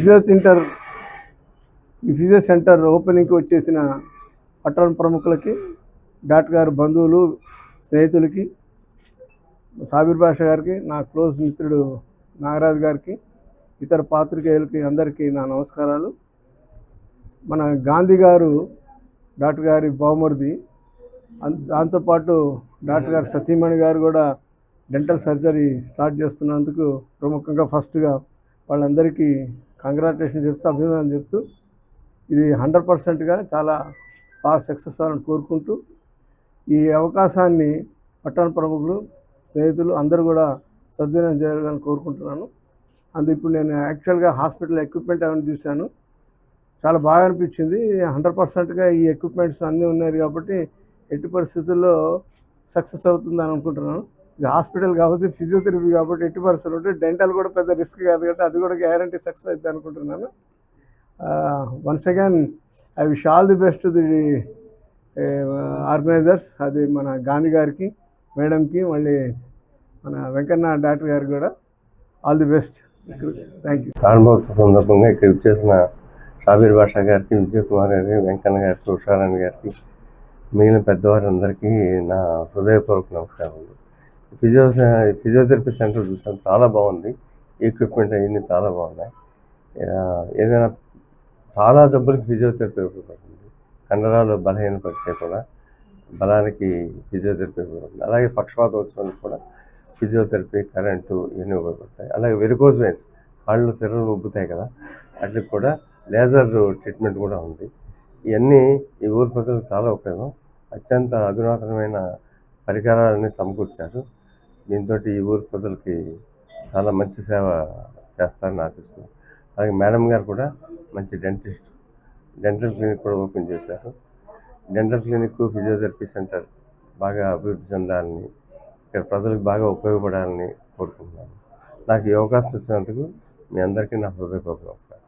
Physio centre ఓపెనింగ్కి వచ్చేసిన పట్టణ ప్రముఖులకి, doctor గారి బంధువులు, స్నేహితులకి, సాబీర్ బాషా గారికి, నా క్లోజ్ మిత్రుడు నాగరాజు గారికి, ఇతర పాత్రికేయులకి అందరికీ నా నమస్కారాలు. మన గాంధీ గారు డాక్టర్ గారి బావమరిది, దాంతోపాటు డాక్టర్ గారు సతీమణి గారు కూడా డెంటల్ సర్జరీ స్టార్ట్ చేస్తున్నందుకు ప్రముఖంగా ఫస్ట్గా వాళ్ళందరికీ కంగ్రాచులేషన్ చెప్తూ, అభినందనలు చెప్తూ, ఇది 100%గా చాలా బాగా సక్సెస్ అవ్వాలని కోరుకుంటూ, ఈ అవకాశాన్ని పట్టణ ప్రముఖులు, స్నేహితులు అందరూ కూడా సద్వినియోగం చేయాలని కోరుకుంటున్నాను. ఇప్పుడు నేను యాక్చువల్గా హాస్పిటల్ ఎక్విప్మెంట్ అవన్నీ చూశాను, చాలా బాగా అనిపించింది. 100%గా ఈ ఎక్విప్మెంట్స్ అన్నీ ఉన్నాయి కాబట్టి ఎట్టి పరిస్థితుల్లో సక్సెస్ అవుతుందని అనుకుంటున్నాను. ఇది హాస్పిటల్ కాబట్టి, ఫిజియోథెరపీ కాబట్టి ఎట్టి పరిస్థితులు ఉంటే, డెంటల్ కూడా పెద్ద రిస్క్ కాదు కాబట్టి అది కూడా గ్యారంటీ సక్సెస్ అవుతుంది అనుకుంటున్నాను. Once again I wish all the best the organisers. అది మన గాంధీ గారికి, మేడంకి, మళ్ళీ మన వెంకన్న డాక్టర్ గారికి కూడా all the best. Thank you. ప్రారంభోత్సవ సందర్భంగా ఇక్కడ వచ్చేసిన సాబీర్ బాషా గారికి, విజయ్ కుమార్ గారికి, వెంకన్న గారికి, ఉషారాణి గారికి, మిగిలిన పెద్దవారందరికీ నా హృదయపూర్వక నమస్కారాలు. ఫిజియోథెరపీ సెంటర్ చూసాను, చాలా బాగుంది. ఎక్విప్మెంట్ అవన్నీ చాలా బాగున్నాయి. ఏదైనా చాలా జబ్బులకి ఫిజియోథెరపీ ఉపయోగపడుతుంది. కండరాలు బలహీనపడితే కూడా బలానికి ఫిజియోథెరపీ ఉపయోగపడుతుంది. అలాగే పక్షపాతం వచ్చినప్పుడు కూడా ఫిజియోథెరపీ, కరెంటు ఇవన్నీ ఉపయోగపడతాయి. అలాగే వెరికోజ్ వెయిన్స్, కాళ్ళు సిరలు ఉబ్బుతాయి కదా, వాటికి కూడా లేజర్ ట్రీట్మెంట్ కూడా ఉంది. ఇవన్నీ ఈ ఊరు ప్రజలకు చాలా ఉపయోగం. అత్యంత అధునాతనమైన పరికరాలన్నీ సమకూర్చారు. దీంతో ఈ ఊరు ప్రజలకి చాలా మంచి సేవ చేస్తారని ఆశిస్తున్నాను. అలాగే మేడం గారు కూడా మంచి డెంటిస్ట్, డెంటల్ క్లినిక్ కూడా ఓపెన్ చేశారు. డెంటల్ క్లినిక్, ఫిజియోథెరపీ సెంటర్ బాగా అభివృద్ధి చెందాలని, ఇక్కడ ప్రజలకు బాగా ఉపయోగపడాలని కోరుకుంటున్నాను. నాకు ఈ అవకాశం వచ్చినందుకు మీ అందరికీ నా హృదయపూర్వక నమస్కారం.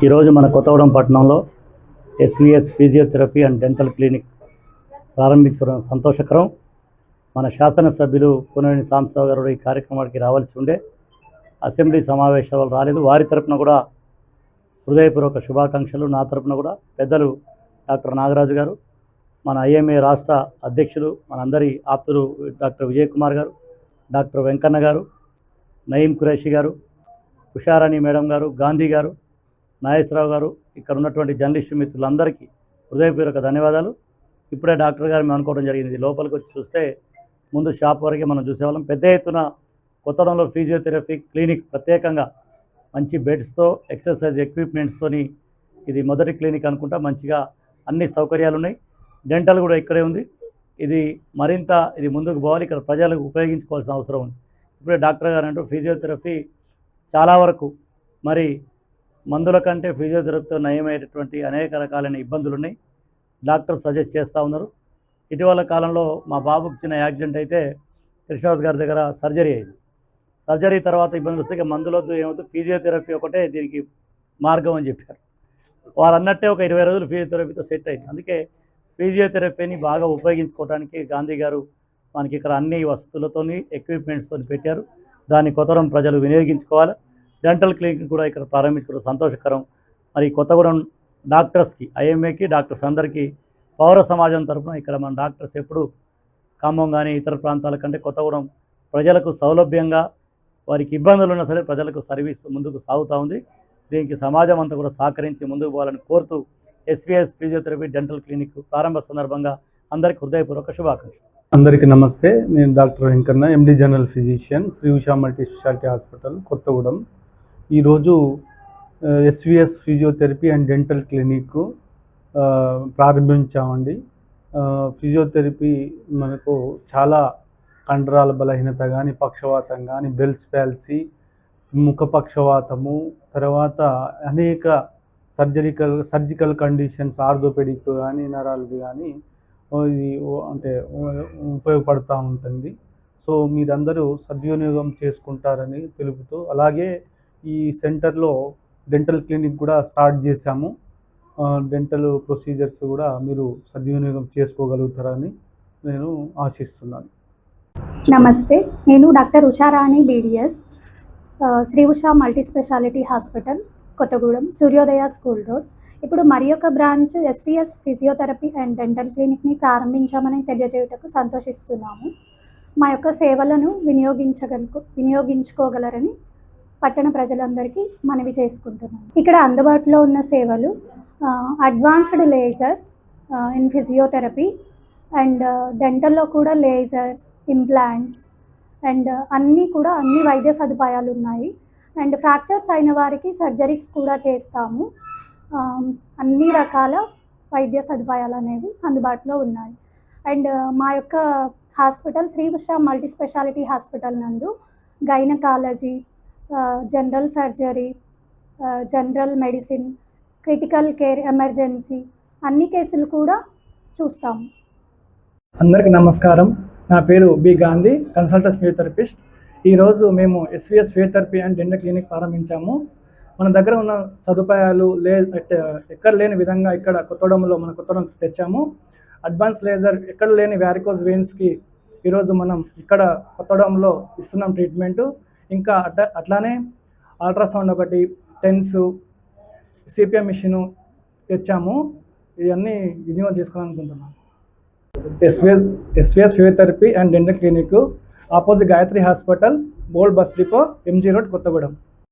ఈరోజు మన కొత్తగూడెం పట్టణంలో SVS physiotherapy and dental clinic ప్రారంభించడం సంతోషకరం. మన శాసనసభ్యులు కూనవేని సాంబశివరావు గారు ఈ కార్యక్రమానికి రావాల్సి ఉండే, అసెంబ్లీ సమావేశాలు రాలేదు. వారి తరపున కూడా హృదయపూర్వక శుభాకాంక్షలు. నా తరపున కూడా పెద్దలు డాక్టర్ నాగరాజు గారు, మన ఐఎంఏ రాష్ట్ర అధ్యక్షులు, మనందరి ఆప్తులు డాక్టర్ విజయ్ కుమార్ గారు, డాక్టర్ వెంకన్న గారు, నయీం ఖురేషి గారు, ఉషారాణి మేడం గారు, గాంధీ గారు, నాగేశ్వరరావు గారు, ఇక్కడ ఉన్నటువంటి జర్నలిస్టు మిత్రులందరికీ హృదయపూర్వక ధన్యవాదాలు. ఇప్పుడే డాక్టర్ గారు మేము అనుకోవడం జరిగింది. లోపలికి వచ్చి చూస్తే ముందు షాప్ వరకే మనం చూసేవాళ్ళం. పెద్ద ఎత్తున కొత్తగూడెంలో ఫిజియోథెరపీ క్లినిక్ ప్రత్యేకంగా మంచి బెడ్స్తో, ఎక్సర్సైజ్ ఎక్విప్మెంట్స్తోని ఇది మొదటి క్లినిక్ అనుకుంటా. మంచిగా అన్ని సౌకర్యాలు ఉన్నాయి. డెంటల్ కూడా ఇక్కడే ఉంది. ఇది మరింత ముందుకు పోవాలి. ఇక్కడ ప్రజలకు ఉపయోగించుకోవాల్సిన అవసరం ఉంది. ఇప్పుడే డాక్టర్ గారు అంటూ ఫిజియోథెరపీ చాలా వరకు మరి మందుల కంటే ఫిజియోథెరపీతో నయమయ్యేటటువంటి అనేక రకాలైన ఇబ్బందులు ఉన్నాయి. డాక్టర్ సజెస్ట్ చేస్తూ ఉన్నారు. ఇటీవల కాలంలో మా బాబుకి చిన్న యాక్సిడెంట్ అయితే కృష్ణరాజు గారి దగ్గర సర్జరీ అయింది. సర్జరీ తర్వాత ఇబ్బందులు వస్తే మందులతో ఏమవుతుంది, ఫిజియోథెరపీ ఒకటే దీనికి మార్గం అని చెప్పారు. వారు అన్నట్టే ఒక 20 రోజులు ఫిజియోథెరపీతో సెట్ అయింది. అందుకే ఫిజియోథెరపీని బాగా ఉపయోగించుకోవడానికి గాంధీ గారు మనకి ఇక్కడ అన్ని వసతులతోని, ఎక్విప్మెంట్స్తో పెట్టారు. దాన్ని కొత్తగూడెం ప్రజలు వినియోగించుకోవాలి. డెంటల్ క్లినిక్ కూడా ఇక్కడ ప్రారంభించుకోవడం సంతోషకరం. మరి కొత్తగూడెం డాక్టర్స్కి, ఐఎంఏకి, డాక్టర్స్ అందరికీ పౌర సమాజం తరఫున ఇక్కడ మన డాక్టర్స్ ఎప్పుడు ఖమ్మం కానీ ఇతర ప్రాంతాల కంటే కొత్తగూడెం ప్రజలకు సౌలభ్యంగా, వారికి ఇబ్బందులు ఉన్నా సరే ప్రజలకు సర్వీస్ ముందుకు సాగుతూ ఉంది. దీనికి సమాజం అంతా కూడా సహకరించి ముందుకు పోవాలని కోరుతూ ఎస్విఎస్ ఫిజియోథెరపీ డెంటల్ క్లినిక్ ప్రారంభ సందర్భంగా అందరికీ హృదయపూర్వక శుభాకాంక్షలు. అందరికీ నమస్తే. నేను doctor Venkanna, MD general physician, Sri Usha multi speciality hospital, Kothagudem. ఈరోజు SVS physiotherapy and dental clinic ప్రారంభించామండి. ఫిజియోథెరపీ మనకు చాలా కండరాల బలహీనత కానీ, పక్షవాతం కానీ, బెల్స్ పాల్సీ, ముఖ పక్షవాతము, తర్వాత అనేక సర్జికల్ కండిషన్స్, ఆర్థోపెడిక్ కానీ, నరాలది కానీ ఇది అంటే ఉపయోగపడుతూ ఉంటుంది. సో మీరందరూ సద్వినియోగం చేసుకుంటారని తెలుపుతూ, అలాగే ఈ సెంటర్లో డెంటల్ క్లినిక్ కూడా స్టార్ట్ చేశాము. డెంటల్ ప్రొసీజర్స్ కూడా మీరు సద్వినియోగం చేసుకోగలుగుతారని నేను ఆశిస్తున్నాను. నమస్తే, నేను doctor Usharani, BDS, Sri Usha multi speciality hospital, Kothagudem, Suryodaya school road. ఇప్పుడు మరి ఒక branch SVS physiotherapy and dental క్లినిక్ని ప్రారంభించామని తెలియజేయుటకు సంతోషిస్తున్నాము. మా యొక్క సేవలను వినియోగించుకోగలరని పట్టణ ప్రజలందరికీ మనవి చేసుకుంటున్నాము. ఇక్కడ అందుబాటులో ఉన్న సేవలు advanced lasers in physiotherapy and డెంటల్లో కూడా లేజర్స్, ఇంప్లాంట్స్ అండ్ అన్ని వైద్య సదుపాయాలు ఉన్నాయి. అండ్ ఫ్రాక్చర్స్ అయిన వారికి సర్జరీస్ కూడా చేస్తాము. అన్ని రకాల వైద్య సదుపాయాలు అనేవి అందుబాటులో ఉన్నాయి. అండ్ మా యొక్క hospital Sri Usha multi speciality hospital నందు gynaecology, general surgery, general medicine, critical care, emergency అన్ని కేసులు కూడా చూస్తాము. అందరికీ నమస్కారం. నా పేరు బి గాంధీ, కన్సల్టెంట్ ఫిజియోథెరపిస్ట్. ఈరోజు మేము SVS physiotherapy and dental clinic ప్రారంభించాము. మన దగ్గర ఉన్న సదుపాయాలు ఎక్కడ లేని విధంగా ఇక్కడ కొత్తగూడెం తెచ్చాము. అడ్వాన్స్ లేజర్, ఎక్కడ లేని వ్యారికోజ్ వెయిన్స్కి ఈరోజు మనం ఇక్కడ కొత్తగూడెంలో ఇస్తున్నాం ట్రీట్మెంటు. ఇంకా అట్లానే అల్ట్రాసౌండ్ ఒకటి, టెన్స్, సిపిఎం మిషను తెచ్చాము. ఇవన్నీ వినియోగం చేసుకోవాలనుకుంటున్నాం. SVS physiotherapy and dental clinic, opposite Gayatri hospital, బోల్డ్ bus depot, MG road, Kothagudem.